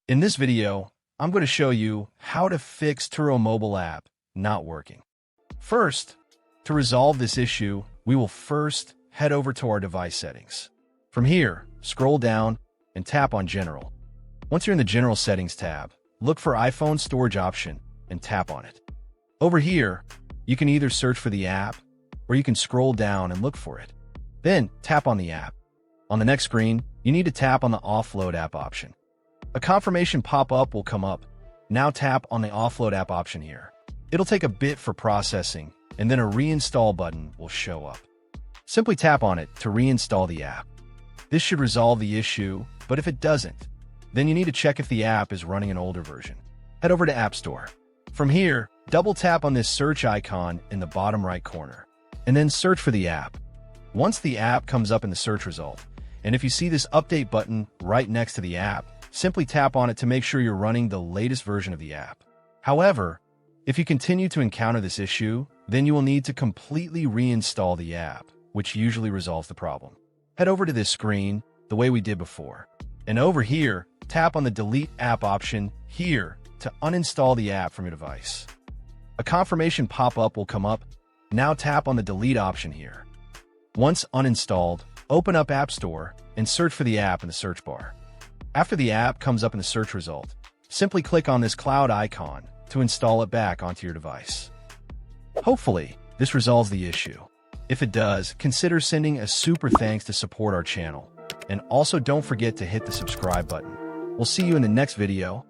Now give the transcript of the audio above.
In this video, I'm going to show you how to fix Turo mobile app not working. First, to resolve this issue, we will first head over to our device settings. From here, scroll down and tap on General. Once you're in the General Settings tab, look for iPhone Storage option and tap on it. Over here, you can either search for the app or you can scroll down and look for it. Then tap on the app. On the next screen, you need to tap on the Offload app option. A confirmation pop-up will come up. Now tap on the Offload app option here. It'll take a bit for processing, and then a reinstall button will show up. Simply tap on it to reinstall the app. This should resolve the issue, but if it doesn't, then you need to check if the app is running an older version. Head over to App Store. From here, double tap on this search icon in the bottom right corner, and then search for the app. Once the app comes up in the search result, and if you see this update button right next to the app, simply tap on it to make sure you're running the latest version of the app. However, if you continue to encounter this issue, then you will need to completely reinstall the app, which usually resolves the problem. Head over to this screen the way we did before, and over here, tap on the Delete App option here to uninstall the app from your device. A confirmation pop-up will come up. Now tap on the Delete option here. Once uninstalled, open up App Store and search for the app in the search bar. After the app comes up in the search result, simply click on this cloud icon to install it back onto your device. Hopefully, this resolves the issue. If it does, consider sending a super thanks to support our channel. And also don't forget to hit the subscribe button. We'll see you in the next video.